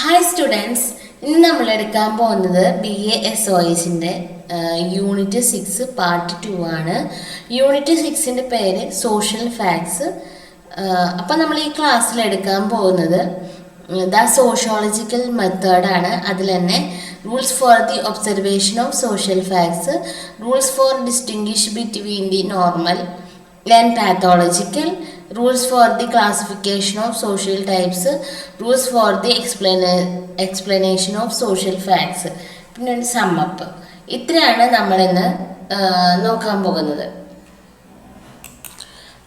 Hi students, ഇന്ന് നമ്മൾ എടുക്കാൻ പോകുന്നത് BA-SOS യൂണിറ്റ് 6 പാർട്ട് 2 ആണ്. യൂണിറ്റ് 6ൻ്റെ പേര് സോഷ്യൽ ഫാക്ട്സ്. അപ്പം നമ്മൾ ഈ ക്ലാസ്സിൽ എടുക്കാൻ പോകുന്നത് ദ സോഷ്യോളജിക്കൽ മെത്തേഡാണ്. അതിൽ തന്നെ rules for the observation of social facts, rules for distinguish between the normal and pathological, rules for the classification of social types, rules for the explanation of social facts, പിന്നെ ഒരു sum up. ഇത്രയാണ് നമ്മളിന്ന് നോക്കാൻ പോകുന്നത്.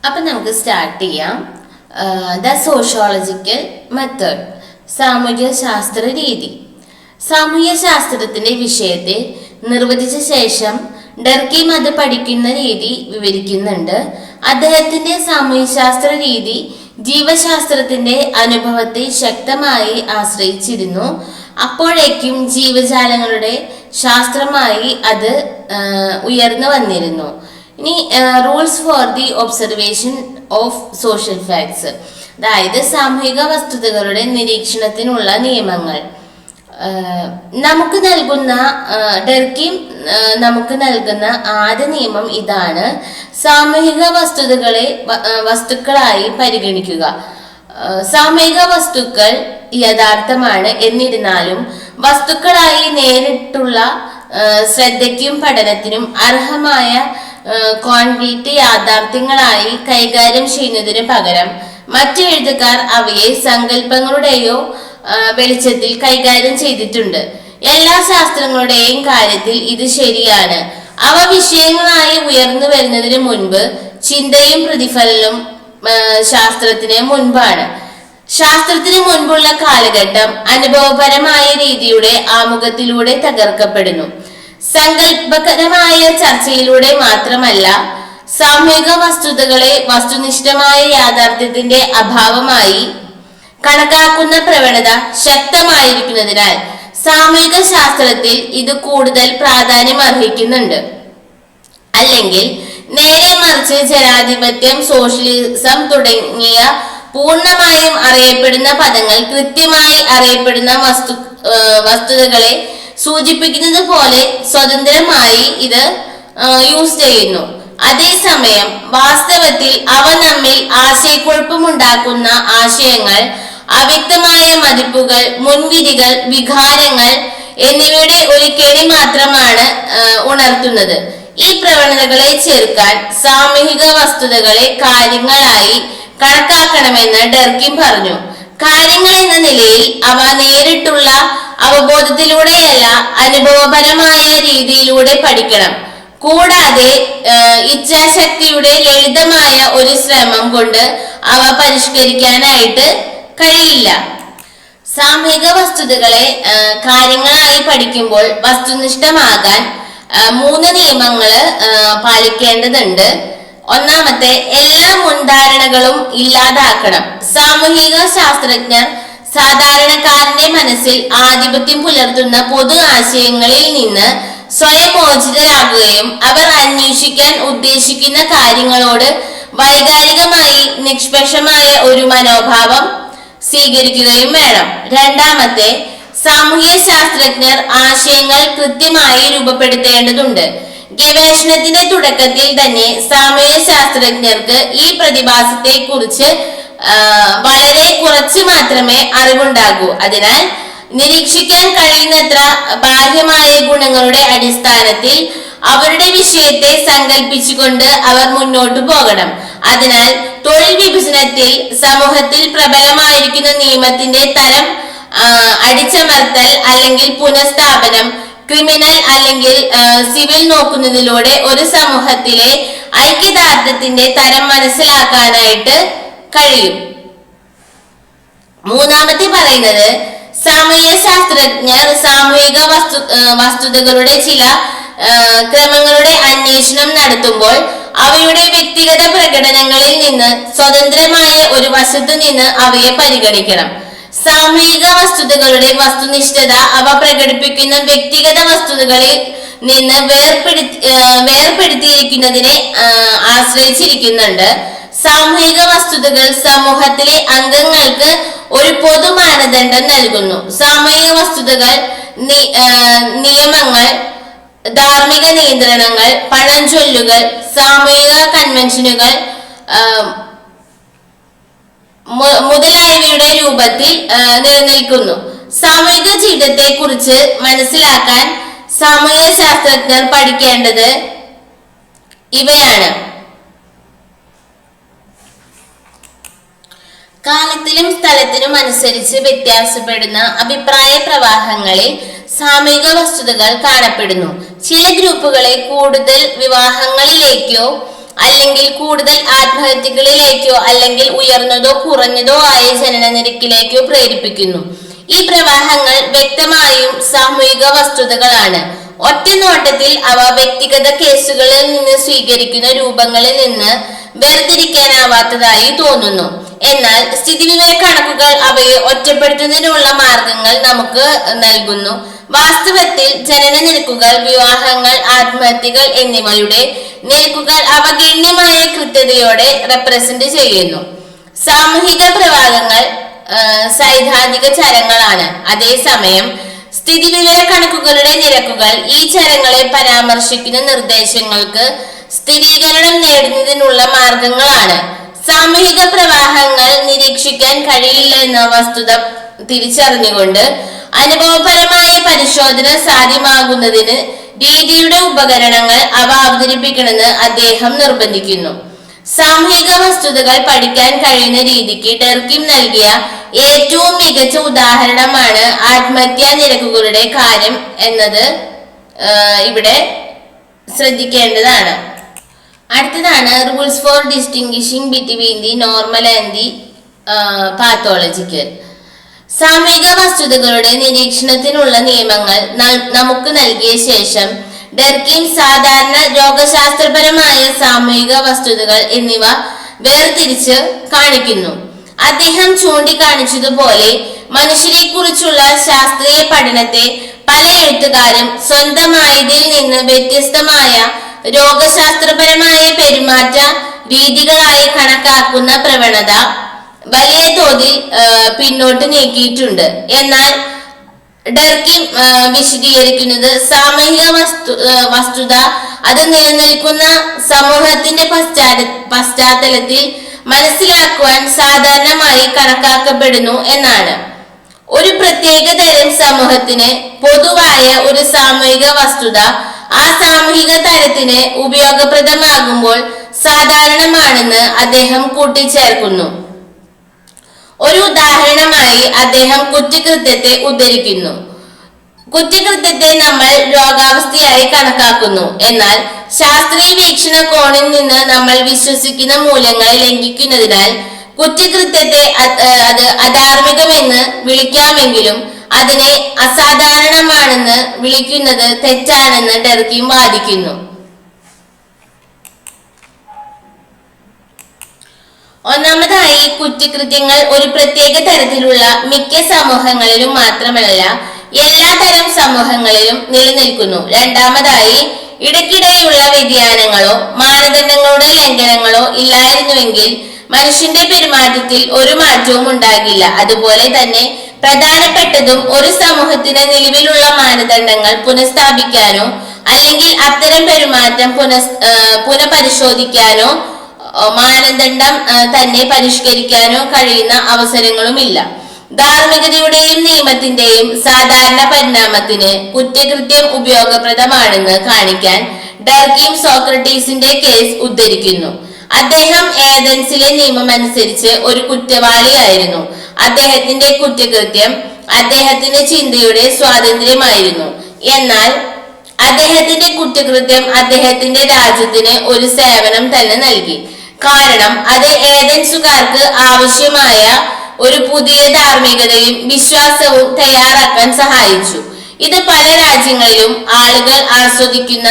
അപ്പം നമുക്ക് സ്റ്റാർട്ട് ചെയ്യാം. The sociological method, സാമൂഹ്യ ശാസ്ത്ര രീതി. സാമൂഹ്യ ശാസ്ത്രത്തിൻ്റെ വിഷയത്തെ നിർവചിച്ച ശേഷം ഡർക്കീം അത് പഠിക്കുന്ന രീതി വിവരിക്കുന്നുണ്ട്. അദ്ദേഹത്തിന്റെ സാമൂഹ്യശാസ്ത്ര രീതി ജീവശാസ്ത്രത്തിന്റെ അനുഭവത്തെ ശക്തമായി ആശ്രയിച്ചിരുന്നു. അപ്പോഴേക്കും ജീവജാലങ്ങളുടെ ശാസ്ത്രമായി അത് ഉയർന്നു വന്നിരുന്നു. ഇനി rules for the observation of social facts, അതായത് സാമൂഹിക വസ്തുതകളുടെ നിരീക്ഷണത്തിനുള്ള നിയമങ്ങൾ. ഡർക്കീം നമുക്ക് നൽകുന്ന ആദ്യ നിയമം ഇതാണ്: സാമൂഹിക വസ്തുതകളെ വസ്തുക്കളായി പരിഗണിക്കുക. സാമൂഹിക വസ്തുക്കൾ യഥാർത്ഥമാണ്, എന്നിരുന്നാലും വസ്തുക്കളായി നേരിട്ടുള്ള ശ്രദ്ധയ്ക്കും പഠനത്തിനും അർഹമായ കോൺക്രീറ്റ് യാഥാർത്ഥ്യങ്ങളായി കൈകാര്യം ചെയ്യുന്നതിന് പകരം മറ്റു എഴുത്തുകാർ അവയെ സങ്കല്പങ്ങളുടെയോ വെളിച്ചത്തിൽ കൈകാര്യം ചെയ്തിട്ടുണ്ട്. എല്ലാ ശാസ്ത്രങ്ങളുടെയും കാര്യത്തിൽ ഇത് ശരിയാണ്. അവ വിഷയങ്ങളായി ഉയർന്നു വരുന്നതിന് മുൻപ് ചിന്തയും പ്രതിഫലനവും ശാസ്ത്രത്തിന് മുൻപാണ്. ശാസ്ത്രത്തിന് മുൻപുള്ള കാലഘട്ടം അനുഭവപരമായ രീതിയുടെ ആമുഖത്തിലൂടെ തകർക്കപ്പെടുന്നു. സങ്കല്പകരമായ ചർച്ചയിലൂടെ മാത്രമല്ല, സാമൂഹിക വസ്തുതകളെ വസ്തുനിഷ്ഠമായ യാഥാർത്ഥ്യത്തിന്റെ അഭാവമായി കണക്കാക്കുന്ന പ്രവണത ശക്തമായിരിക്കുന്നതിനാൽ സാമൂഹിക ശാസ്ത്രത്തിൽ ഇത് കൂടുതൽ പ്രാധാന്യം അർഹിക്കുന്നുണ്ട്. അല്ലെങ്കിൽ നേരെ മറിച്ച് ജനാധിപത്യം, സോഷ്യലിസം തുടങ്ങിയ പൂർണ്ണമായും അറിയപ്പെടുന്ന പദങ്ങൾ കൃത്യമായി അറിയപ്പെടുന്ന വസ്തുതകളെ സൂചിപ്പിക്കുന്നത് പോലെ സ്വതന്ത്രമായി ഇത് യൂസ് ചെയ്യുന്നു. അതേസമയം വാസ്തവത്തിൽ അവ നമ്മിൽ ആശയക്കുഴപ്പമുണ്ടാക്കുന്ന ആശയങ്ങൾ, അവ്യക്തമായ മതിപ്പുകൾ, മുൻവിധികൾ, വികാരങ്ങൾ എന്നിവയുടെ ഒരു കെണി മാത്രമാണ് ഉണർത്തുന്നത്. ഈ പ്രവണതകളെ ചെറുക്കാൻ സാമൂഹിക വസ്തുതകളെ കാര്യങ്ങളായി കണക്കാക്കണമെന്ന് ഡർക്കീം പറഞ്ഞു. കാര്യങ്ങൾ എന്ന നിലയിൽ അവ നേരിട്ടുള്ള അവബോധത്തിലൂടെയല്ല, അനുഭവപരമായ രീതിയിലൂടെ പഠിക്കണം. കൂടാതെ ഇച്ഛാശക്തിയുടെ ലളിതമായ ഒരു ശ്രമം കൊണ്ട് അവ പരിഷ്കരിക്കാനായിട്ട് കഴിയില്ല. സാമൂഹിക വസ്തുതകളെ കാര്യങ്ങളായി പഠിക്കുമ്പോൾ വസ്തുനിഷ്ഠമാകാൻ 3 നിയമങ്ങൾ പാലിക്കേണ്ടതുണ്ട്. ഒന്നാമത്തെ, എല്ലാ മുൻധാരണകളും ഇല്ലാതാക്കണം. സാമൂഹിക ശാസ്ത്രജ്ഞർ സാധാരണക്കാരന്റെ മനസ്സിൽ ആധിപത്യം പുലർത്തുന്ന പൊതു ആശയങ്ങളിൽ നിന്ന് സ്വയം മോചിതരാകുകയും അവർ അന്വേഷിക്കാൻ ഉദ്ദേശിക്കുന്ന കാര്യങ്ങളോട് വൈകാരികമായി നിഷ്പക്ഷമായ ഒരു മനോഭാവം സ്വീകരിക്കുകയും വേണം. രണ്ടാമത്തെ, സാമൂഹ്യ ശാസ്ത്രജ്ഞർ ആശയങ്ങൾ കൃത്യമായി രൂപപ്പെടുത്തേണ്ടതുണ്ട്. ഗവേഷണത്തിന്റെ തുടക്കത്തിൽ തന്നെ സാമൂഹ്യ ശാസ്ത്രജ്ഞർക്ക് ഈ പ്രതിഭാസത്തെ കുറിച്ച് വളരെ കുറച്ച് മാത്രമേ അറിവുണ്ടാകൂ. അതിനാൽ നിരീക്ഷിക്കാൻ കഴിയുന്നത്ര ബാഹ്യമായ ഗുണങ്ങളുടെ അടിസ്ഥാനത്തിൽ അവരുടെ വിഷയത്തെ സങ്കല്പിച്ചുകൊണ്ട് അവർ മുന്നോട്ടു പോകണം. അതിനാൽ തൊഴിൽ വിഭജനത്തിൽ സമൂഹത്തിൽ പ്രബലമായിരിക്കുന്ന നിയമത്തിന്റെ തരം അടിച്ചമർത്തൽ അല്ലെങ്കിൽ പുനഃസ്ഥാപനം, ക്രിമിനൽ അല്ലെങ്കിൽ സിവിൽ നോക്കുന്നതിലൂടെ ഒരു സമൂഹത്തിലെ ഐക്യദാർഢ്യത്തിന്റെ തരം മനസ്സിലാക്കാനായിട്ട് കഴിയും. മൂന്നാമത്തെ പറയുന്നത്, സാമൂഹ്യ ശാസ്ത്രജ്ഞർ സാമൂഹിക വസ്തുതകളുടെ ചില ക്രമങ്ങളുടെ അന്വേഷണം നടത്തുമ്പോൾ അവയുടെ വ്യക്തിഗത പ്രകടനങ്ങളിൽ നിന്ന് സ്വതന്ത്രമായ ഒരു വശത്തു നിന്ന് അവയെ പരിഗണിക്കണം. സാമൂഹിക വസ്തുതകളുടെ വസ്തുനിഷ്ഠത അവ പ്രകടിപ്പിക്കുന്ന വ്യക്തിഗത വസ്തുതകളിൽ നിന്ന് വേർപെടുത്തിയിരിക്കുന്നതിനെ ആശ്രയിച്ചിരിക്കുന്നുണ്ട്. സാമൂഹിക വസ്തുതകൾ സമൂഹത്തിലെ അംഗങ്ങൾക്ക് ഒരു പൊതു മാനദണ്ഡം നൽകുന്നു. സാമൂഹിക വസ്തുതകൾ, നിയമങ്ങൾ, ധാർമ്മിക നിയന്ത്രണങ്ങൾ, പഴഞ്ചൊല്ലുകൾ, സാമൂഹിക കൺവെൻഷനുകൾ മുതലായവയുടെ രൂപത്തിൽ നിലനിൽക്കുന്നു. സാമൂഹിക ജീവിതത്തെ കുറിച്ച് മനസ്സിലാക്കാൻ സാമൂഹിക ശാസ്ത്രജ്ഞർ പഠിക്കേണ്ടത് ഇവയാണ്. കാലത്തിലും സ്ഥലത്തിനും അനുസരിച്ച് വ്യത്യാസപ്പെടുന്ന അഭിപ്രായ പ്രവാഹങ്ങളിൽ സാമൂഹിക വസ്തുതകൾ കാണപ്പെടുന്നു. ചില ഗ്രൂപ്പുകളെ കൂടുതൽ വിവാഹങ്ങളിലേക്കോ അല്ലെങ്കിൽ കൂടുതൽ ആത്മഹത്യകളിലേക്കോ അല്ലെങ്കിൽ ഉയർന്നതോ കുറഞ്ഞതോ ആയ ജനന നിരക്കിലേക്കോ പ്രേരിപ്പിക്കുന്നു. ഈ പ്രവാഹങ്ങൾ വ്യക്തമായും സാമൂഹിക വസ്തുതകളാണ്. ഒറ്റ നോട്ടത്തിൽ അവ വ്യക്തിഗത കേസുകളിൽ നിന്ന് സ്വീകരിക്കുന്ന രൂപങ്ങളിൽ നിന്ന് വേർതിരിക്കാനാവാത്തതായി തോന്നുന്നു. എന്നാൽ സ്ഥിതിവിവര കണക്കുകൾ അവയെ ഒറ്റപ്പെടുത്തുന്നതിനുള്ള മാർഗങ്ങൾ നമുക്ക് നൽകുന്നു. വാസ്തവത്തിൽ ജനന നിരക്കുകൾ, വിവാഹങ്ങൾ, ആത്മഹത്യകൾ എന്നിവയുടെ നിരക്കുകൾ അവ ഗണ്യമായ കൃത്യതയോടെ റെപ്രസെന്റ് ചെയ്യുന്നു. സാമൂഹിക പ്രവാഹങ്ങൾ സൈദ്ധാന്തിക ചരങ്ങളാണ്. അതേസമയം സ്ഥിതിവിവര കണക്കുകളുടെ നിരക്കുകൾ ഈ ചരങ്ങളെ പരാമർശിക്കുന്ന നിർദ്ദേശങ്ങൾക്ക് സ്ഥിരീകരണം നേടുന്നതിനുള്ള മാർഗങ്ങളാണ്. സാമൂഹിക പ്രവാഹങ്ങൾ നിരീക്ഷിക്കാൻ കഴിയില്ല എന്ന വസ്തുത തിരിച്ചറിഞ്ഞുകൊണ്ട് അനുഭവപരമായ പരിശോധന സാധ്യമാകുന്നതിന് രീതിയുടെ ഉപകരണങ്ങൾ അവ അവതരിപ്പിക്കണമെന്ന് അദ്ദേഹം നിർബന്ധിക്കുന്നു. സാമൂഹിക വസ്തുതകൾ പഠിക്കാൻ കഴിയുന്ന രീതിക്ക് ഡെർകിം നൽകിയ ഏറ്റവും മികച്ച ഉദാഹരണമാണ് ആത്മഹത്യാ നിരക്കുകളുടെ കാര്യം എന്നത് ഇവിടെ ശ്രദ്ധിക്കേണ്ടതാണ്. അടുത്തതാണ് rules for distinguishing between the normal and the pathological. സാമൂഹിക വസ്തുതകളുടെ നിരീക്ഷണത്തിനുള്ള നിയമങ്ങൾ നമുക്ക് നൽകിയ ശേഷം ഡെർകിം സാധാരണ രോഗശാസ്ത്രപരമായ സാമൂഹിക വസ്തുതകൾ എന്നിവ വേർതിരിച്ച് കാണിക്കുന്നു. അദ്ദേഹം ചൂണ്ടിക്കാണിച്ചതുപോലെ മനുഷ്യരെ കുറിച്ചുള്ള ശാസ്ത്രീയ പഠനത്തെ പല എഴുത്തുകാരും സ്വന്തമായതിൽ നിന്ന് വ്യത്യസ്തമായ രോഗശാസ്ത്രപരമായ പെരുമാറ്റ രീതികളായി കണക്കാക്കുന്ന പ്രവണത വലിയ തോതിൽ പിന്നോട്ട് നീക്കിയിട്ടുണ്ട്. എന്നാൽ ഡെർകിം വിശദീകരിക്കുന്നത് സാമൂഹിക വസ്തുത അത് നിലനിൽക്കുന്ന സമൂഹത്തിന്റെ പശ്ചാത്തലത്തിൽ മനസ്സിലാക്കുവാൻ സാധാരണമായി കണക്കാക്കപ്പെടുന്നു എന്നാണ്. ഒരു പ്രത്യേക തരം സമൂഹത്തിന് പൊതുവായ ഒരു സാമൂഹിക വസ്തുത ആ സാമൂഹിക തരത്തിന് ഉപയോഗപ്രദമാകുമ്പോൾ സാധാരണമാണെന്ന് അദ്ദേഹം കൂട്ടിച്ചേർക്കുന്നു. ഒരു ഉദാഹരണമായി അദ്ദേഹം കുറ്റകൃത്യത്തെ ഉദ്ധരിക്കുന്നു. കുറ്റകൃത്യത്തെ നമ്മൾ രോഗാവസ്ഥയായി കണക്കാക്കുന്നു. എന്നാൽ ശാസ്ത്രീയ വീക്ഷണകോണിൽ നിന്ന് നമ്മൾ വിശ്വസിക്കുന്ന മൂല്യങ്ങളെ ലംഘിക്കുന്നതിനാൽ കുറ്റകൃത്യത്തെ അത് അധാർമികമെന്ന് വിളിക്കാമെങ്കിലും അതിനെ അസാധാരണമാണെന്ന് വിളിക്കുന്നത് തെറ്റാണെന്ന് ഡെർകിം വാദിക്കുന്നു. ഒന്നാമതായി, കുറ്റകൃത്യങ്ങൾ ഒരു പ്രത്യേക തരത്തിലുള്ള മിക്ക സമൂഹങ്ങളിലും മാത്രമല്ല എല്ലാ തരം സമൂഹങ്ങളിലും നിലനിൽക്കുന്നു. രണ്ടാമതായി, ഇടയ്ക്കിടെയുള്ള വ്യതിയാനങ്ങളോ മാനദണ്ഡങ്ങളുടെ ലംഘനങ്ങളോ ഇല്ലായിരുന്നുവെങ്കിൽ മനുഷ്യന്റെ പെരുമാറ്റത്തിൽ ഒരു മാറ്റവും ഉണ്ടാകില്ല. അതുപോലെ തന്നെ പ്രധാനപ്പെട്ടതും ഒരു സമൂഹത്തിന് നിലവിലുള്ള മാനദണ്ഡങ്ങൾ പുനഃസ്ഥാപിക്കാനോ അല്ലെങ്കിൽ അത്തരം പെരുമാറ്റം പുനഃപരിശോധിക്കാനോ മാനദണ്ഡം തന്നെ പരിഷ്കരിക്കാനോ കഴിയുന്ന അവസരങ്ങളുമില്ല. ധാർമ്മികതയുടെയും നിയമത്തിന്റെയും സാധാരണ പരിണാമത്തിന് കുറ്റകൃത്യം ഉപയോഗപ്രദമാണെന്ന് കാണിക്കാൻ ഡെർകിം സോക്രട്ടീസിന്റെ കേസ് ഉദ്ധരിക്കുന്നു. അദ്ദേഹം ഏതൻസിലെ നിയമം അനുസരിച്ച് ഒരു കുറ്റവാളിയായിരുന്നു. അദ്ദേഹത്തിന്റെ കുറ്റകൃത്യം അദ്ദേഹത്തിന്റെ ചിന്തയുടെ സ്വാതന്ത്ര്യമായിരുന്നു. എന്നാൽ അദ്ദേഹത്തിന്റെ കുറ്റകൃത്യം അദ്ദേഹത്തിന്റെ രാജ്യത്തിന് ഒരു സേവനം തന്നെ നൽകി. കാരണം അത് ഏതൻസുകാർക്ക് ആവശ്യമായ ഒരു പുതിയ ധാർമ്മികതയും വിശ്വാസവും തയ്യാറാക്കാൻ സഹായിച്ചു. ഇത് പല രാജ്യങ്ങളിലും ആളുകൾ ആസ്വദിക്കുന്ന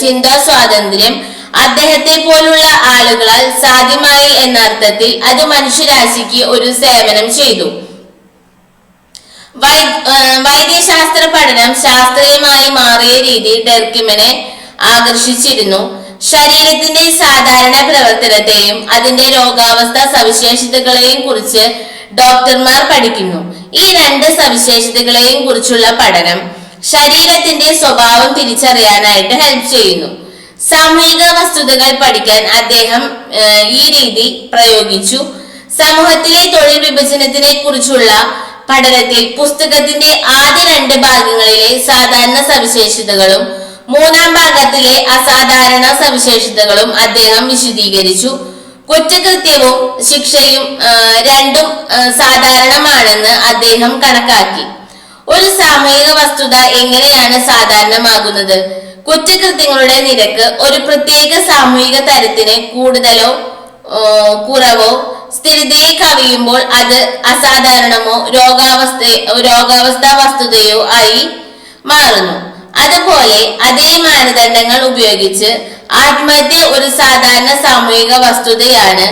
ചിന്താ സ്വാതന്ത്ര്യം അദ്ദേഹത്തെ പോലുള്ള ആളുകളാൽ സാധ്യമായി എന്ന അർത്ഥത്തിൽ അത് മനുഷ്യരാശിക്ക് ഒരു സേവനം ചെയ്തു. വൈദ്യശാസ്ത്ര പഠനം ശാസ്ത്രീയമായി മാറിയ രീതി ഡെർകിമിനെ ആകർഷിച്ചിരുന്നു. ശരീരത്തിന്റെ സാധാരണ പ്രവർത്തനത്തെയും അതിന്റെ രോഗാവസ്ഥ സവിശേഷതകളെയും കുറിച്ച് ഡോക്ടർമാർ പഠിക്കുന്നു. ഈ രണ്ട് സവിശേഷതകളെയും കുറിച്ചുള്ള പഠനം ശരീരത്തിന്റെ സ്വഭാവം തിരിച്ചറിയാനായിട്ട് ഹെൽപ്പ് ചെയ്യുന്നു. സാമൂഹിക വസ്തുതകൾ പഠിക്കാൻ അദ്ദേഹം ഈ രീതി പ്രയോഗിച്ചു. സമൂഹത്തിലെ തൊഴിൽ വിഭജനത്തിനെ കുറിച്ചുള്ള പഠനത്തിൽ പുസ്തകത്തിന്റെ ആദ്യ 2 ഭാഗങ്ങളിലെ സാധാരണ സവിശേഷതകളും 3-ാം ഭാഗത്തിലെ അസാധാരണ സവിശേഷതകളും അദ്ദേഹം വിശദീകരിച്ചു. കുറ്റകൃത്യവും ശിക്ഷയും രണ്ടും സാധാരണമാണെന്ന് അദ്ദേഹം കണക്കാക്കി. ഒരു സാമൂഹിക വസ്തുത എങ്ങനെയാണ് സാധാരണമാകുന്നത്? കുറ്റകൃത്യങ്ങളുടെ നിരക്ക് ഒരു പ്രത്യേക സാമൂഹിക തരത്തിന് കൂടുതലോ കുറവോ സ്ഥിരതയെ കവിയുമ്പോൾ അത് അസാധാരണമോ രോഗാവസ്ഥ വസ്തുതയോ ആയി മാറുന്നു. അതുപോലെ അതേ മാനദണ്ഡങ്ങൾ ഉപയോഗിച്ച് ആത്മഹത്യ ഒരു സാധാരണ സാമൂഹിക വസ്തുതയാണ്.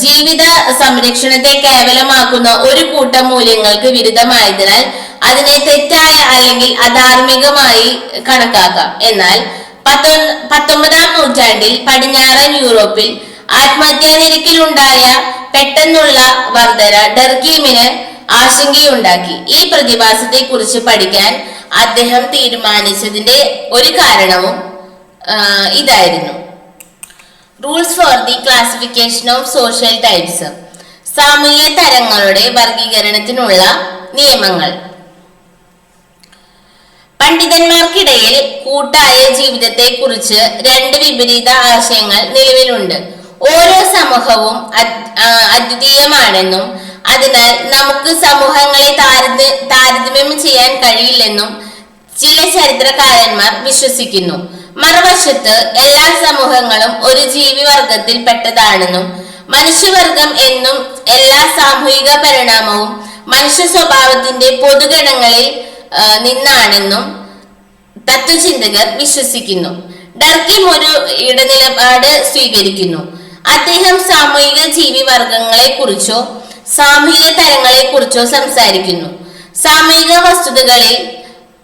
ജീവിത സംരക്ഷണത്തെ കേവലമാക്കുന്ന ഒരു കൂട്ടം മൂല്യങ്ങൾക്ക് വിരുദ്ധമായതിനാൽ അതിനെ തെറ്റായ അല്ലെങ്കിൽ അധാർമികമായി കണക്കാക്കാം. എന്നാൽ 19-ാം നൂറ്റാണ്ടിൽ പടിഞ്ഞാറൻ യൂറോപ്പിൽ ആത്മഹത്യാ നിരക്കിലുണ്ടായ പെട്ടെന്നുള്ള വർധന ഡർക്കീമിന് ആശങ്കയുണ്ടാക്കി. ഈ പ്രതിഭാസത്തെ കുറിച്ച് പഠിക്കാൻ അദ്ദേഹം തീരുമാനിച്ചതിന്റെ ഒരു കാരണവും ഇതായിരുന്നു. Rules for the classification of social types. സാമൂഹിക തരങ്ങളുടെ വർഗീകരണത്തിനുള്ള നിയമങ്ങൾ. പണ്ഡിതന്മാർക്കിടയിൽ കൂട്ടായ ജീവിതത്തെ കുറിച്ച് 2 വിപരീത ആശയങ്ങൾ നിലവിലുണ്ട്. ഓരോ സമൂഹവും അദ്വിതീയമാണെന്നും അതിനാൽ നമുക്ക് സമൂഹങ്ങളെ താരതമ്യം ചെയ്യാൻ കഴിയില്ലെന്നും ചില ചരിത്രകാരന്മാർ വിശ്വസിക്കുന്നു. മറുവശത്ത് എല്ലാ സമൂഹങ്ങളും ഒരു ജീവിവർഗത്തിൽ പെട്ടതാണെന്നും മനുഷ്യവർഗം എന്നും എല്ലാ സാമൂഹിക പരിണാമവും മനുഷ്യ സ്വഭാവത്തിന്റെ പൊതുഗണങ്ങളിൽ നിന്നാണെന്നും തത്വചിന്തകർ വിശ്വസിക്കുന്നു. ഡർക്കിം ഒരു ഇടനിലപാട് സ്വീകരിക്കുന്നു. അദ്ദേഹം സാമൂഹിക ജീവിവർഗങ്ങളെ കുറിച്ചോ സാമൂഹിക തരങ്ങളെ കുറിച്ചോ സംസാരിക്കുന്നു. സാമൂഹിക വസ്തുതകളിൽ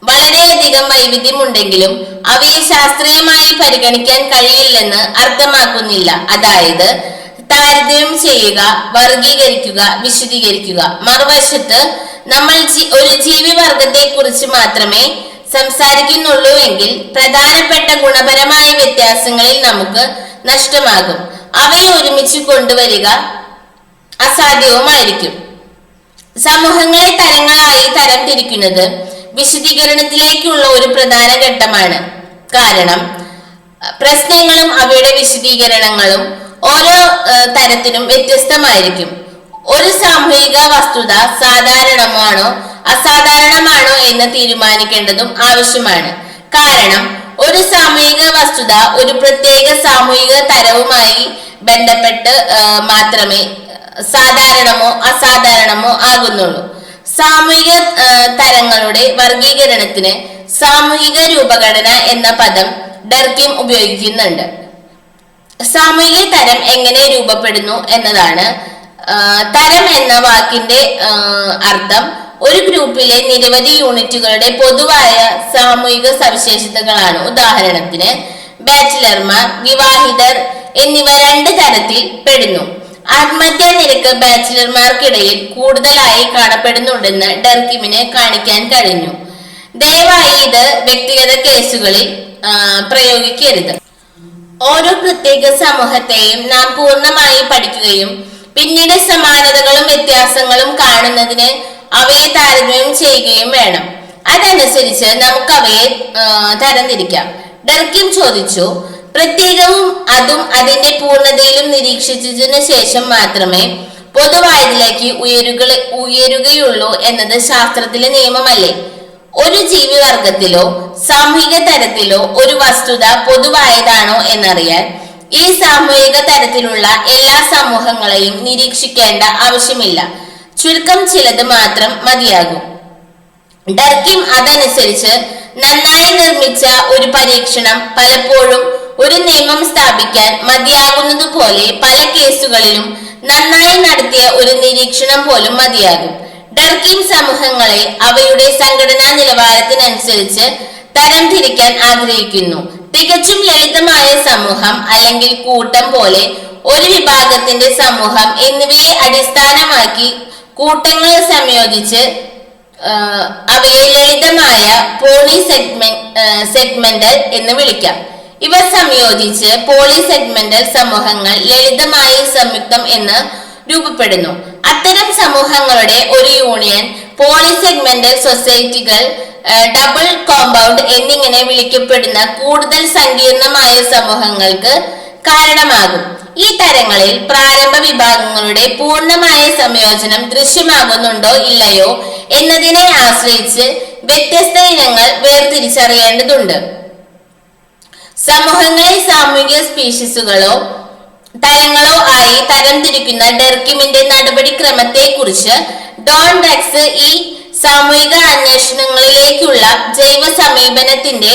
വളരെയധികം വൈവിധ്യമുണ്ടെങ്കിലും അവയെ ശാസ്ത്രീയമായി പരിഗണിക്കാൻ കഴിയില്ലെന്ന് അർത്ഥമാക്കുന്നില്ല. അതായത് താരതമ്യം ചെയ്യുക, വർഗീകരിക്കുക, വിശദീകരിക്കുക. മറുവശത്ത് നമ്മൾ ഒരു ജീവിവർഗത്തെ കുറിച്ച് മാത്രമേ സംസാരിക്കുന്നുള്ളൂ എങ്കിൽ പ്രധാനപ്പെട്ട ഗുണപരമായ വ്യത്യാസങ്ങളിൽ നമുക്ക് നഷ്ടമാകും. അവയെ ഒരുമിച്ച് കൊണ്ടുവരിക അസാധ്യവുമായിരിക്കും. സമൂഹങ്ങളെ തരങ്ങളായി തരംതിരിക്കുന്നത് വിശദീകരണത്തിലേക്കുള്ള ഒരു പ്രധാന ഘട്ടമാണ്. കാരണം പ്രശ്നങ്ങളും അവയുടെ വിശദീകരണങ്ങളും ഓരോ തരത്തിനും വ്യത്യസ്തമായിരിക്കും. ഒരു സാമൂഹിക വസ്തുത സാധാരണമാണോ അസാധാരണമാണോ എന്ന് തീരുമാനിക്കേണ്ടതും ആവശ്യമാണ്. കാരണം ഒരു സാമൂഹിക വസ്തുത ഒരു പ്രത്യേക സാമൂഹിക തരവുമായി ബന്ധപ്പെട്ട് മാത്രമേ സാധാരണമോ അസാധാരണമോ ആകുന്നുള്ളൂ. സാമൂഹിക തരങ്ങളുടെ വർഗീകരണത്തിന് സാമൂഹിക രൂപഘടന എന്ന പദം ഡർക്കിം ഉപയോഗിക്കുന്നുണ്ട്. സാമൂഹിക തരം എങ്ങനെ രൂപപ്പെടുന്നു എന്നതാണ്. തരം എന്ന വാക്കിന്റെ അർത്ഥം ഒരു ഗ്രൂപ്പിലെ നിരവധി യൂണിറ്റുകളുടെ പൊതുവായ സാമൂഹിക സവിശേഷതകളാണ്. ഉദാഹരണത്തിന് ബാച്ചിലർമാർ, വിവാഹിതർ എന്നിവ 2 തരത്തിൽ പെടുന്നു. ആത്മഹത്യാ നിരക്ക് ബാച്ചിലർമാർക്കിടയിൽ കൂടുതലായി കാണപ്പെടുന്നുണ്ടെന്ന് ഡർക്കിമിന് കാണിക്കാൻ കഴിഞ്ഞു. ദയവായി ഇത് വ്യക്തിഗത കേസുകളിൽ പ്രയോഗിക്കരുത്. ഓരോ പ്രത്യേക സമൂഹത്തെയും നാം പൂർണ്ണമായി പഠിക്കുകയും പിന്നീട് സമാനതകളും വ്യത്യാസങ്ങളും കാണുന്നതിന് അവയെ താരതമ്യം ചെയ്യുകയും വേണം. അതനുസരിച്ച് നമുക്ക് അവയെ തരംതിരിക്കാം. ഡർക്കിം ചോദിച്ചു, പ്രത്യേകവും അതും അതിന്റെ പൂർണ്ണതയിലും നിരീക്ഷിച്ചതിനു ശേഷം മാത്രമേ പൊതുവായതിലേക്ക് ഉയരുകയുള്ളൂ എന്നത് ശാസ്ത്രത്തിലെ നിയമമല്ലേ? ഒരു ജീവിവർഗത്തിലോ സാമൂഹിക തരത്തിലോ ഒരു വസ്തുത പൊതുവായതാണോ എന്നറിയാൻ ഈ സാമൂഹിക തരത്തിലുള്ള എല്ലാ സമൂഹങ്ങളെയും നിരീക്ഷിക്കേണ്ട ആവശ്യമില്ല. ചുരുക്കം ചിലത് മാത്രം മതിയാകും. ഡർക്കിം അതനുസരിച്ച് നന്നായി നിർമ്മിച്ച ഒരു പരീക്ഷണം പലപ്പോഴും ഒരു നിയമം സ്ഥാപിക്കാൻ മതിയാകുന്നതുപോലെ പല കേസുകളിലും നന്നായി നടത്തിയ ഒരു നിരീക്ഷണം പോലും മതിയാകും. ഡർക്കിം സമൂഹങ്ങളെ അവയുടെ സംഘടനാ നിലവാരത്തിനനുസരിച്ച് തരംതിരിക്കാൻ ആഗ്രഹിക്കുന്നു. തികച്ചും ലളിതമായ സമൂഹം അല്ലെങ്കിൽ കൂട്ടം പോലെ ഒരു വിഭാഗത്തിന്റെ സമൂഹം എന്നിവയെ അടിസ്ഥാനമാക്കി കൂട്ടങ്ങൾ സംയോജിച്ച് അവയെ ലളിതമായ സെഗ്മെന്റൽ എന്ന് വിളിക്കാം. ഇവ സംയോജിച്ച് പോളിസെഗ്മെന്റൽ സമൂഹങ്ങൾ ലളിതമായ സംയുക്തം എന്ന് രൂപപ്പെടുന്നു. അത്തരം സമൂഹങ്ങളുടെ ഒരു യൂണിയൻ പോളിസെഗ്മെന്റൽ സൊസൈറ്റികൾ, ഡബിൾ കോമ്പൗണ്ട് എന്നിങ്ങനെ വിളിക്കപ്പെടുന്ന കൂടുതൽ സങ്കീർണമായ സമൂഹങ്ങൾക്ക് കാരണമാകും. ഈ തരങ്ങളിൽ പ്രാരംഭ വിഭാഗങ്ങളുടെ പൂർണ്ണമായ സംയോജനം ദൃശ്യമാകുന്നുണ്ടോ ഇല്ലയോ എന്നതിനെ ആശ്രയിച്ച് വ്യത്യസ്ത ഇനങ്ങൾ വേർതിരിച്ചറിയേണ്ടതുണ്ട്. സമൂഹങ്ങളെ സാമൂഹിക സ്പീഷീസുകളോ തരങ്ങളോ ആയി തരംതിരിക്കുന്ന ഡെർക്കിമിന്റെ നടപടിക്രമത്തെക്കുറിച്ച് ഡോൺ ഡക്സ് ഈ സാമൂഹിക അന്വേഷണങ്ങളിലേക്കുള്ള ജൈവ സമീപനത്തിന്റെ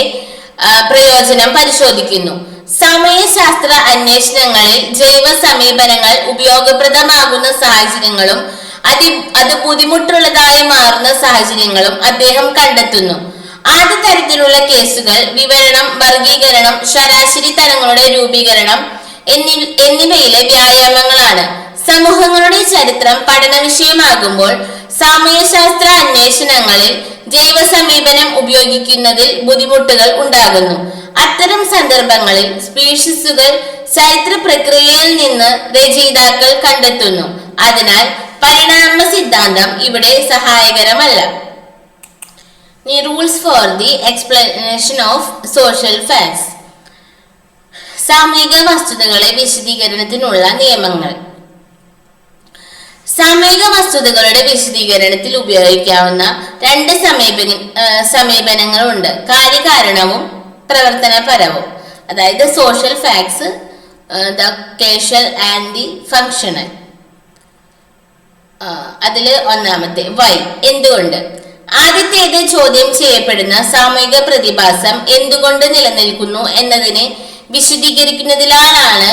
പ്രയോജനം പരിശോധിക്കുന്നു. സാമൂഹ്യ ശാസ്ത്ര അന്വേഷണങ്ങളിൽ ജൈവ സമീപനങ്ങൾ ഉപയോഗപ്രദമാകുന്ന സാഹചര്യങ്ങളും അത് ബുദ്ധിമുട്ടുള്ളതായി മാറുന്ന സാഹചര്യങ്ങളും അദ്ദേഹം കണ്ടെത്തുന്നു. ആദ്യ തരത്തിലുള്ള കേസുകൾ വിവരണം, വർഗീകരണം, ശരാശരി തരങ്ങളുടെ രൂപീകരണം എന്നിവയിലെ വ്യായാമങ്ങളാണ്. സമൂഹങ്ങളുടെ ചരിത്രം പഠന വിഷയമാകുമ്പോൾ സാമൂഹ്യശാസ്ത്ര അന്വേഷണങ്ങളിൽ ജൈവ സമീപനം ഉപയോഗിക്കുന്നതിൽ ബുദ്ധിമുട്ടുകൾ ഉണ്ടാകുന്നു. അത്തരം സന്ദർഭങ്ങളിൽ സ്പീഷീസുകൾ ചരിത്ര പ്രക്രിയയിൽ നിന്ന് രചയിതാക്കൾ കണ്ടെത്തുന്നു. അതിനാൽ പരിണാമ സിദ്ധാന്തം ഇവിടെ സഹായകരമല്ല. Rules for the explanation of social facts. സാമൂഹിക വസ്തുതകളെ വിശദീകരണത്തിനുള്ള നിയമങ്ങൾ. സാമൂഹിക വസ്തുതകളുടെ വിശദീകരണത്തിൽ ഉപയോഗിക്കാവുന്ന രണ്ട് സമീപനങ്ങളുണ്ട്: കാര്യകാരണവും പ്രവർത്തനപരവും. അതായത് social facts, the causal and the functional. അതില് ഒന്നാമത്തെ വൈ, എന്തുകൊണ്ട്. ആദ്യത്തേത് ചോദ്യം ചെയ്യപ്പെടുന്ന സാമൂഹിക പ്രതിഭാസം എന്തുകൊണ്ട് നിലനിൽക്കുന്നു എന്നതിനെ വിശദീകരിക്കുന്നതിലാണ്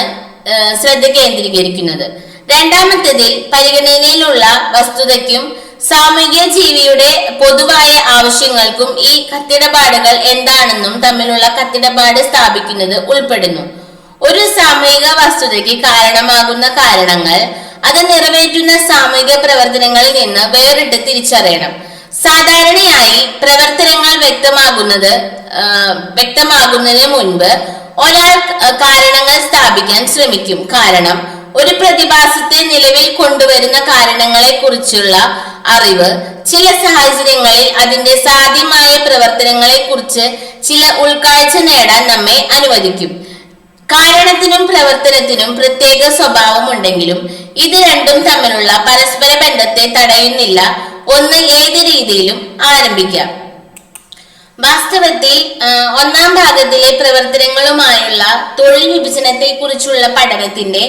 ശ്രദ്ധ കേന്ദ്രീകരിക്കുന്നത്. രണ്ടാമത്തേതിൽ പരിഗണനയിലുള്ള വസ്തുതയ്ക്കും സാമൂഹിക ജീവിയുടെ പൊതുവായ ആവശ്യങ്ങൾക്കും ഈ കത്തിടപാടുകൾ എന്താണെന്നും തമ്മിലുള്ള കത്തിടപാട് സ്ഥാപിക്കുന്നത് ഉൾപ്പെടുന്നു. ഒരു സാമൂഹിക വസ്തുതയ്ക്ക് കാരണമാകുന്ന കാരണങ്ങൾ അത് നിറവേറ്റുന്ന സാമൂഹിക പ്രവർത്തനങ്ങളിൽ നിന്ന് വേറിട്ട് തിരിച്ചറിയണം. സാധാരണയായി പ്രവർത്തനങ്ങൾ വ്യക്തമാകുന്നതിന് മുൻപ് ഒരാൾ കാരണങ്ങൾ സ്ഥാപിക്കാൻ ശ്രമിക്കും. കാരണം ഒരു പ്രതിഭാസത്തെ നിലവിൽ കൊണ്ടുവരുന്ന കാരണങ്ങളെ കുറിച്ചുള്ള അറിവ് ചില സാഹചര്യങ്ങളിൽ അതിന്റെ സാധ്യമായ പ്രവർത്തനങ്ങളെ കുറിച്ച് ചില ഉൾക്കാഴ്ച നേടാൻ നമ്മെ അനുവദിക്കും. കാരണത്തിനും പ്രവർത്തനത്തിനും പ്രത്യേക സ്വഭാവമുണ്ടെങ്കിലും ഇത് രണ്ടും തമ്മിലുള്ള പരസ്പര ബന്ധത്തെ തടയുന്നില്ല. ഒന്ന് ഏത് രീതിയിലും ആരംഭിക്കാം. വാസ്തവത്തിൽ ഒന്നാം ഭാഗത്തിലെ പ്രവർത്തനങ്ങളുമായുള്ള തൊഴിൽ വിഭജനത്തെ കുറിച്ചുള്ള പഠനത്തിന്റെ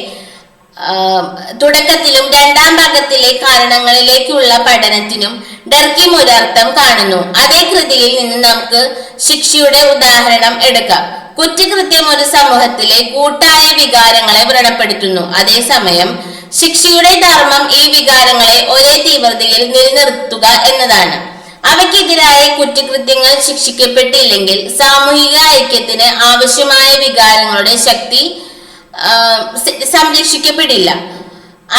തുടക്കത്തിലും രണ്ടാം ഭാഗത്തിലെ കാരണങ്ങളിലേക്കുള്ള പഠനത്തിനും ഡർക്കിം ഒരർത്ഥം കാണുന്നു. അതേ കൃതിയിൽ നിന്ന് നമുക്ക് ശിക്ഷയുടെ ഉദാഹരണം എടുക്കാം. കുറ്റകൃത്യം ഒരു സമൂഹത്തിലെ കൂട്ടായ വികാരങ്ങളെ വ്രണപ്പെടുത്തുന്നു. അതേസമയം ശിക്ഷയുടെ ധർമ്മം ഈ വികാരങ്ങളെ ഒരേ തീവ്രതയിൽ നിലനിർത്തുക എന്നതാണ്. അവയ്ക്കെതിരായ കുറ്റകൃത്യങ്ങൾ ശിക്ഷിക്കപ്പെട്ടില്ലെങ്കിൽ സാമൂഹിക ഐക്യത്തിന് ആവശ്യമായ വികാരങ്ങളുടെ ശക്തി സംരക്ഷിക്കപ്പെടില്ല.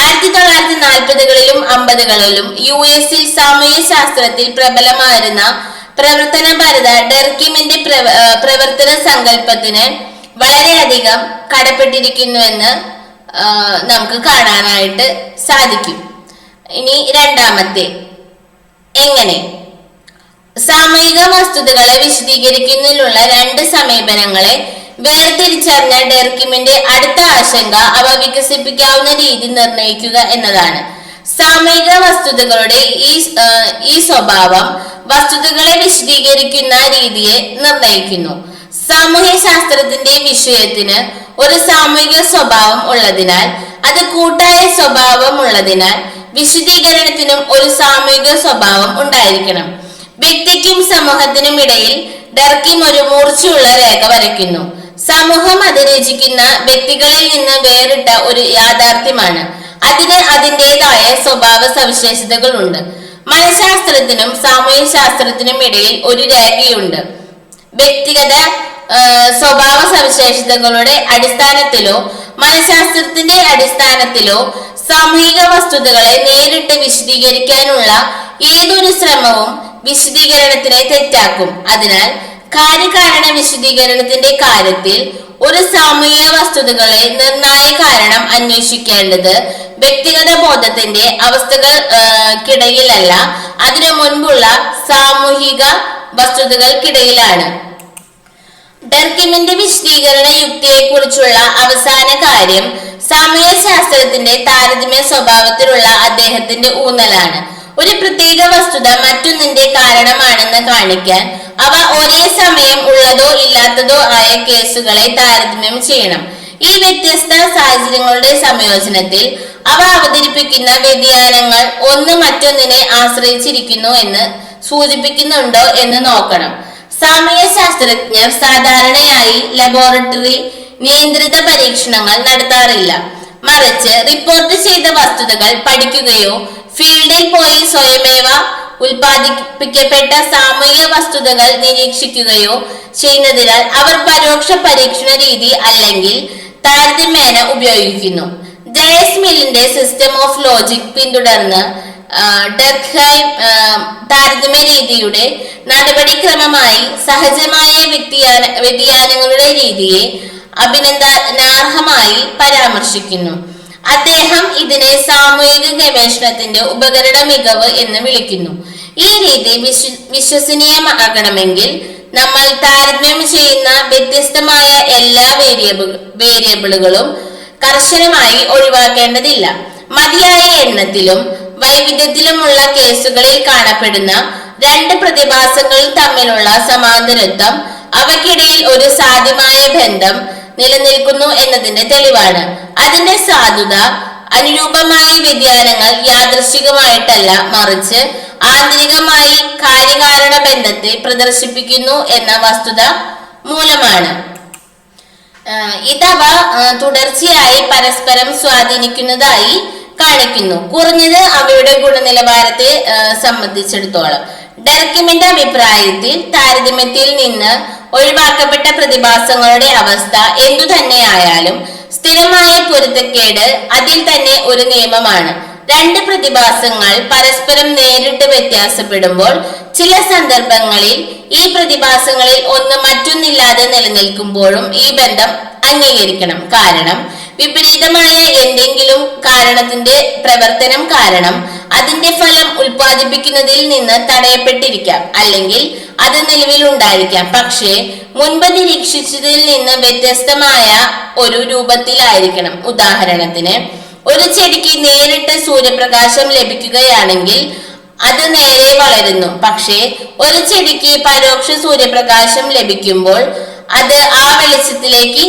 1940കളിലും 50കളിലും US സാമൂഹ്യ ശാസ്ത്രത്തിൽ പ്രബലമായിരുന്ന പ്രവർത്തനപരത ഡർക്കിമിന്റെ പ്രവർത്തന സങ്കല്പത്തിന് വളരെയധികം കടപ്പെട്ടിരിക്കുന്നുവെന്ന് നമുക്ക് കാണാനായിട്ട് സാധിക്കും. ഇനി രണ്ടാമത്തെ, എങ്ങനെ. സാമൂഹിക വസ്തുതകളെ വിശദീകരിക്കുന്നതിനുള്ള രണ്ട് സമീപനങ്ങളെ വേർതിരിച്ചറിഞ്ഞ ഡർക്കിമിന്റെ അടുത്ത ആശങ്ക അവ വികസിപ്പിക്കാവുന്ന രീതി നിർണയിക്കുക എന്നതാണ്. സാമൂഹിക വസ്തുതകളുടെ ഈ സ്വഭാവം വസ്തുതകളെ വിശദീകരിക്കുന്ന രീതിയെ നിർണയിക്കുന്നു. സാമൂഹ്യ ശാസ്ത്രത്തിന്റെ വിഷയത്തിന് ഒരു സാമൂഹിക സ്വഭാവം ഉള്ളതിനാൽ അത് കൂട്ടായ സ്വഭാവം ഉള്ളതിനാൽ വിശദീകരണത്തിനും ഒരു സാമൂഹിക സ്വഭാവം ഉണ്ടായിരിക്കണം. വ്യക്തിക്കും സമൂഹത്തിനും ഇടയിൽ ഡർക്കിം ഒരു മൂർച്ചയുള്ള രേഖ വരയ്ക്കുന്നു. സമൂഹം അത് രചിക്കുന്ന വ്യക്തികളിൽ നിന്ന് വേറിട്ട ഒരു യാഥാർത്ഥ്യമാണ്. അതിന് അതിൻ്റെതായ സ്വഭാവ സവിശേഷതകളുണ്ട്. മനഃശാസ്ത്രത്തിനും സാമൂഹ്യ ശാസ്ത്രത്തിനും ഇടയിൽ ഒരു രേഖയുണ്ട്. വ്യക്തിഗത സ്വഭാവ സവിശേഷതകളുടെ അടിസ്ഥാനത്തിലോ മനഃശാസ്ത്രത്തിന്റെ അടിസ്ഥാനത്തിലോ സാമൂഹിക വസ്തുതകളെ നേരിട്ട് വിശദീകരിക്കാനുള്ള ഏതൊരു ശ്രമവും വിശദീകരണത്തിനെ തെറ്റാക്കും. അതിനാൽ കാര്യകാരണ വിശദീകരണത്തിന്റെ കാര്യത്തിൽ ഒരു സാമൂഹിക വസ്തുതകളെ നിർണായ കാരണം അന്വേഷിക്കേണ്ടത് വ്യക്തിഗത ബോധത്തിന്റെ അവസ്ഥകൾക്കിടയിലല്ല, അതിനു മുൻപുള്ള സാമൂഹിക വസ്തുതകൾക്കിടയിലാണ്. ഡർക്കിമിന്റെ വിശദീകരണ യുക്തിയെക്കുറിച്ചുള്ള അവസാന കാര്യം സാമൂഹ്യ ശാസ്ത്രത്തിന്റെ താരതമ്യ സ്വഭാവത്തിലുള്ള അദ്ദേഹത്തിന്റെ ഊന്നലാണ്. ഒരു പ്രത്യേക വസ്തുത മറ്റൊന്നിന്റെ കാരണമാണെന്ന് കാണിക്കാൻ അവ ഒരേ സമയം ഉള്ളതോ ഇല്ലാത്തതോ ആയ കേസുകളെ താരതമ്യം ചെയ്യണം. ഈ വ്യത്യസ്ത സാഹചര്യങ്ങളുടെ സംയോജനത്തിൽ അവ അവതരിപ്പിക്കുന്ന വ്യതിയാനങ്ങൾ ഒന്ന് മറ്റൊന്നിനെ ആശ്രയിച്ചിരിക്കുന്നു എന്ന് സൂചിപ്പിക്കുന്നുണ്ടോ എന്ന് നോക്കണം. സാമൂഹ്യ ശാസ്ത്രജ്ഞർ സാധാരണയായി ലബോറട്ടറി നിയന്ത്രിത പരീക്ഷണങ്ങൾ നടത്താറില്ല. മറിച്ച് റിപ്പോർട്ട് ചെയ്ത വസ്തുതകൾ പഠിക്കുകയോ ഫീൽഡിൽ പോയി സ്വയമേവ ഉൽപ്പാദിപ്പിക്കപ്പെട്ട സാമൂഹിക വസ്തുതകൾ നിരീക്ഷിക്കുകയോ ചെയ്യുന്നതിനാൽ അവർ പരോക്ഷ പരീക്ഷണ രീതി അല്ലെങ്കിൽ താരതമ്യേന ഉപയോഗിക്കുന്നു. ജെയ്സ് മില്ലിന്റെ സിസ്റ്റം ഓഫ് ലോജിക് പിന്തുടർന്ന് ഡർക്ക്ഹൈം താരതമ്യ രീതിയുടെ നടപടിക്രമമായി സഹജമായ വ്യതിയാനങ്ങളുടെ രീതിയെ അഭിനന്ദനാർഹമായി പരാമർശിക്കുന്നു. അദ്ദേഹം ഇതിനെ സാമൂഹിക ഗവേഷണത്തിന്റെ ഉപകരണ മികവ് എന്ന് വിളിക്കുന്നു. ഈ രീതി വിശ്വസനീയമാകണമെങ്കിൽ നമ്മൾ താരതമ്യം ചെയ്യുന്ന വ്യത്യസ്തമായ എല്ലാ വേരിയബിളുകളും കർശനമായി ഒഴിവാക്കേണ്ടതില്ല. മതിയായ എണ്ണത്തിലും വൈവിധ്യത്തിലുമുള്ള കേസുകളിൽ കാണപ്പെടുന്ന രണ്ട് പ്രതിഭാസങ്ങൾ തമ്മിലുള്ള സമാന്തരത്വം അവയ്ക്കിടയിൽ ഒരു സാധ്യമായ ബന്ധം നിലനിൽക്കുന്നു എന്നതിന്റെ തെളിവാണ്. അതിന്റെ സാധുത അനുരൂപമായ വ്യതിയാനങ്ങൾ യാദൃശ്ചികമായിട്ടല്ല, മറിച്ച് ആന്തരികമായി കാര്യകാരണ ബന്ധത്തെ പ്രദർശിപ്പിക്കുന്നു എന്ന വസ്തുത മൂലമാണ്. ഇതവ തുടർച്ചയായി പരസ്പരം സ്വാധീനിക്കുന്നതായി കാണിക്കുന്നു, കുറഞ്ഞത് അവയുടെ ഗുണനിലവാരത്തെ സംബന്ധിച്ചിടത്തോളം. ഡർക്കിമിന്റെ അഭിപ്രായത്തിൽ താരതമ്യത്തിൽ നിന്ന് ഒഴിവാക്കപ്പെട്ട പ്രതിഭാസങ്ങളുടെ അവസ്ഥ എന്തു തന്നെയായാലും സ്ഥിരമായ പൊരുത്തക്കേട് അതിൽ തന്നെ ഒരു നിയമമാണ്. രണ്ട് പ്രതിഭാസങ്ങൾ പരസ്പരം നേരിട്ട് വ്യത്യാസപ്പെടുമ്പോൾ ചില സന്ദർഭങ്ങളിൽ ഈ പ്രതിഭാസങ്ങളിൽ ഒന്ന് മറ്റൊന്നില്ലാതെ നിലനിൽക്കുമ്പോഴും ഈ ബന്ധം അംഗീകരിക്കണം. കാരണം വിപരീതമായ എന്തെങ്കിലും കാരണത്തിന്റെ പ്രവർത്തനം കാരണം അതിന്റെ ഫലം ഉൽപ്പാദിപ്പിക്കുന്നതിൽ നിന്ന് തടയപ്പെട്ടിരിക്കാം, അല്ലെങ്കിൽ അത് നിലവിലുണ്ടായിരിക്കാം, പക്ഷേ മുൻപ് നിരീക്ഷിച്ചതിൽ നിന്ന് വ്യത്യസ്തമായ ഒരു രൂപത്തിലായിരിക്കണം. ഉദാഹരണത്തിന്, ഒരു ചെടിക്ക് നേരിട്ട് സൂര്യപ്രകാശം ലഭിക്കുകയാണെങ്കിൽ അത് നേരെ വളരുന്നു. പക്ഷേ ഒരു ചെടിക്ക് പരോക്ഷ സൂര്യപ്രകാശം ലഭിക്കുമ്പോൾ അത് ആ വെളിച്ചത്തിലേക്ക്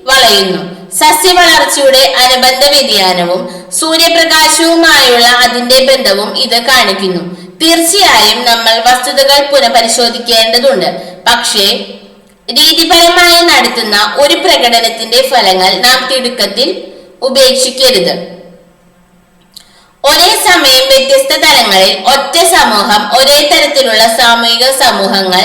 വളയുന്നു. സസ്യവളർച്ചയുടെ അനുബന്ധ വ്യതിയാനവും സൂര്യപ്രകാശവുമായുള്ള അതിന്റെ ബന്ധവും ഇത് കാണിക്കുന്നു. തീർച്ചയായും നമ്മൾ വസ്തുതകൾ പുനഃപരിശോധിക്കേണ്ടതുണ്ട്, പക്ഷേ രീതിപരമായി നടത്തുന്ന ഒരു പ്രകടനത്തിന്റെ ഫലങ്ങൾ നാം തിടുക്കത്തിൽ ഉപേക്ഷിക്കരുത്. ഒരേ സമയം വ്യത്യസ്ത തലങ്ങളിൽ ഒറ്റ സമൂഹം, ഒരേ തരത്തിലുള്ള സാമൂഹിക സമൂഹങ്ങൾ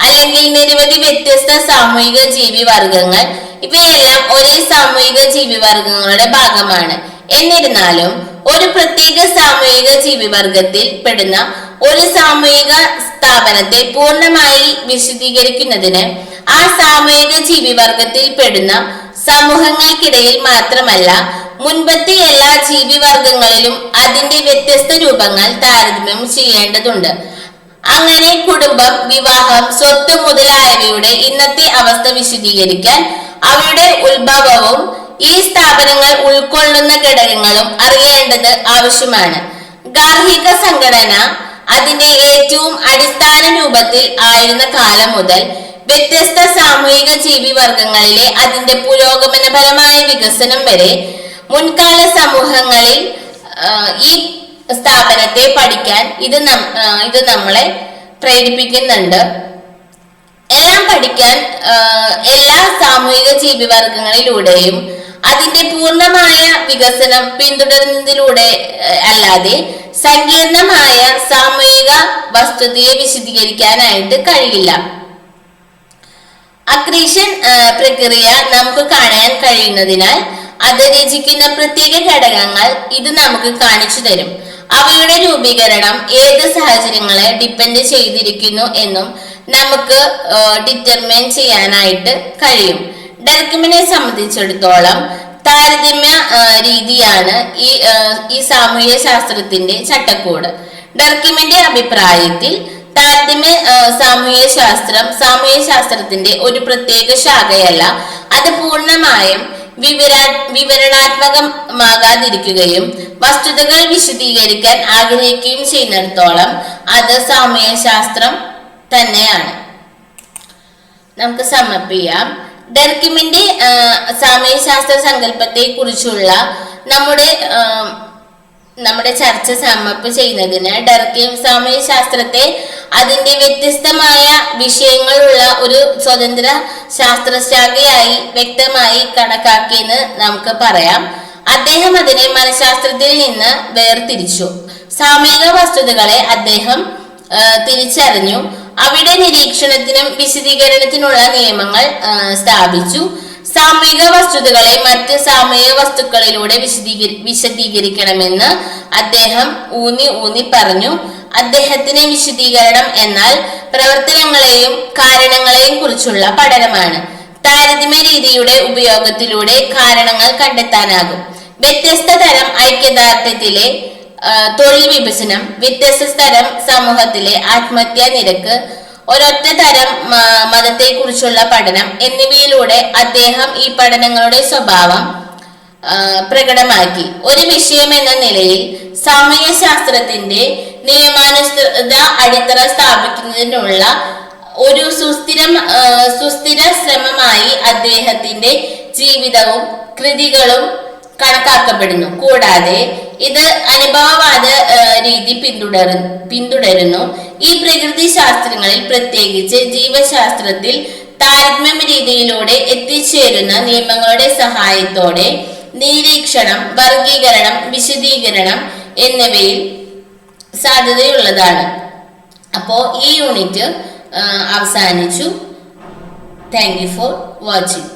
അല്ലെങ്കിൽ നിരവധി വ്യത്യസ്ത സാമൂഹിക ജീവിവർഗങ്ങൾ, ഇവയെല്ലാം ഒരേ സാമൂഹിക ജീവിവർഗങ്ങളുടെ ഭാഗമാണ്. എന്നിരുന്നാലും ഒരു പ്രത്യേക സാമൂഹിക ജീവിവർഗത്തിൽ പെടുന്ന ഒരു സാമൂഹിക സ്ഥാപനത്തെ പൂർണ്ണമായി വിശദീകരിക്കുന്നതിന് ആ സാമൂഹിക ജീവിവർഗത്തിൽ പെടുന്ന സമൂഹങ്ങൾക്കിടയിൽ മാത്രമല്ല, മുൻപത്തെ എല്ലാ ജീവിവർഗങ്ങളിലും അതിന്റെ വ്യത്യസ്ത രൂപങ്ങൾ താരതമ്യം ചെയ്യേണ്ടതുണ്ട്. അങ്ങനെ കുടുംബം, വിവാഹം, സ്വത്ത് മുതലായവയുടെ ഇന്നത്തെ അവസ്ഥ വിശദീകരിക്കാൻ അവയുടെ ഉത്ഭവവും ഈ സ്ഥാപനങ്ങൾ ഉൾക്കൊള്ളുന്ന ഘടകങ്ങളും അറിയേണ്ടത് ആവശ്യമാണ്. ഗാർഹിക സംഘടന അതിന്റെ ഏറ്റവും അടിസ്ഥാന രൂപത്തിൽ ആയിരുന്ന കാലം മുതൽ വ്യത്യസ്ത സാമൂഹിക ജീവിവർഗങ്ങളിലെ അതിന്റെ പുരോഗമനപരമായ വികസനം വരെ മുൻകാല സമൂഹങ്ങളിൽ ഈ സ്ഥാപനത്തെ പഠിക്കാൻ ഇത് നമ്മളെ പ്രേരിപ്പിക്കുന്നുണ്ട്. എല്ലാം പഠിക്കാൻ എല്ലാ സാമൂഹിക ജീവിവർഗങ്ങളിലൂടെയും അതിന്റെ പൂർണ്ണമായ വികസനം പിന്തുടരുന്നതിലൂടെ അല്ലാതെ സങ്കീർണമായ സാമൂഹിക വസ്തുതയെ വിശദീകരിക്കാനായിട്ട് കഴിയില്ല. അക്രീഷൻ പ്രക്രിയ നമുക്ക് കാണാൻ കഴിയുന്നതിനാൽ അത് രചിക്കുന്ന പ്രത്യേക ഘടകങ്ങൾ ഇത് നമുക്ക് കാണിച്ചു തരും. അവയുടെ രൂപീകരണം ഏത് സാഹചര്യങ്ങളെ ഡിപ്പെൻഡ് ചെയ്തിരിക്കുന്നു എന്നും നമുക്ക് ഡിറ്റർമിൻ ചെയ്യാനായിട്ട് കഴിയും. ഡർക്കിമിനെ സംബന്ധിച്ചിടത്തോളം താരതമ്യ രീതിയാണ് ഈ സാമൂഹ്യ ശാസ്ത്രത്തിന്റെ ചട്ടക്കൂട്. ഡർക്കിമിന്റെ അഭിപ്രായത്തിൽ താരതമ്യ സാമൂഹ്യ ശാസ്ത്രത്തിന്റെ ഒരു പ്രത്യേക ശാഖയല്ല. അത് പൂർണ്ണമായും വിവരണാത്മകമാകാതിരിക്കുകയും വസ്തുതകൾ വിശദീകരിക്കാൻ ആഗ്രഹിക്കുകയും ചെയ്യുന്നിടത്തോളം അത് സാമൂഹ്യ ശാസ്ത്രം തന്നെയാണ്. നമുക്ക് സമർപ്പിക്കാം. ഡർക്കിമിന്റെ സാമൂഹ്യ ശാസ്ത്ര സങ്കല്പത്തെ കുറിച്ചുള്ള നമ്മുടെ ചർച്ച സമർപ്പ് ചെയ്യുന്നതിന് ഡർക്കിം സാമൂഹ്യ ശാസ്ത്രത്തെ അതിന്റെ വ്യത്യസ്തമായ വിഷയങ്ങളുള്ള ഒരു സ്വതന്ത്ര ശാസ്ത്രശാഖയായി വ്യക്തമായി കണക്കാക്കിയെന്ന് നമുക്ക് പറയാം. അദ്ദേഹം അതിനെ മനഃശാസ്ത്രത്തിൽ നിന്ന് വേർതിരിച്ചു. സാമൂഹിക വസ്തുതകളെ അദ്ദേഹം തിരിച്ചറിഞ്ഞു. അവിടെ നിരീക്ഷണത്തിനും വിശദീകരണത്തിനുള്ള നിയമങ്ങൾ സ്ഥാപിച്ചു. സാമൂഹിക വസ്തുതകളെ മറ്റ് സാമൂഹിക വസ്തുക്കളിലൂടെ വിശദീകരിക്കണമെന്ന് അദ്ദേഹം ഊന്നി പറഞ്ഞു. അദ്ദേഹത്തിന് വിശദീകരണം എന്നാൽ പ്രവർത്തനങ്ങളെയും കാരണങ്ങളെയും കുറിച്ചുള്ള പഠനമാണ്. താരതമ്യ രീതിയുടെ ഉപയോഗത്തിലൂടെ കാരണങ്ങൾ കണ്ടെത്താനാകും. വ്യത്യസ്ത തരം ഐക്യദാർഢ്യത്തിലെ തൊഴിൽ വിഭജനം, വ്യത്യസ്ത തരം സമൂഹത്തിലെ ആത്മഹത്യാ നിരക്ക്, ഒരൊറ്റ തരം മതത്തെക്കുറിച്ചുള്ള പഠനം എന്നിവയിലൂടെ അദ്ദേഹം ഈ പഠനങ്ങളുടെ സ്വഭാവം പ്രകടമാക്കി. ഒരു വിഷയം എന്ന നിലയിൽ സാമൂഹ്യ ശാസ്ത്രത്തിന്റെ നിയമാനുസൃത അടിത്തറ സ്ഥാപിക്കുന്നതിനുള്ള ഒരു സുസ്ഥിര ശ്രമമായി അദ്ദേഹത്തിന്റെ ജീവിതവും കൃതികളും കണക്കാക്കപ്പെടുന്നു. കൂടാതെ ഇത് അനുഭവവാദ രീതി പിന്തുടരുന്നു. ഈ പ്രകൃതി ശാസ്ത്രങ്ങളിൽ, പ്രത്യേകിച്ച് ജീവശാസ്ത്രത്തിൽ, താരതമ്യ രീതിയിലൂടെ എത്തിച്ചേരുന്ന നിയമങ്ങളുടെ സഹായത്തോടെ നിരീക്ഷണം, വർഗീകരണം, വിശദീകരണം എന്നിവയിൽ സാധ്യതയുള്ളതാണ്. അപ്പോൾ ഈ യൂണിറ്റ് അവസാനിച്ചു. Thank you for watching.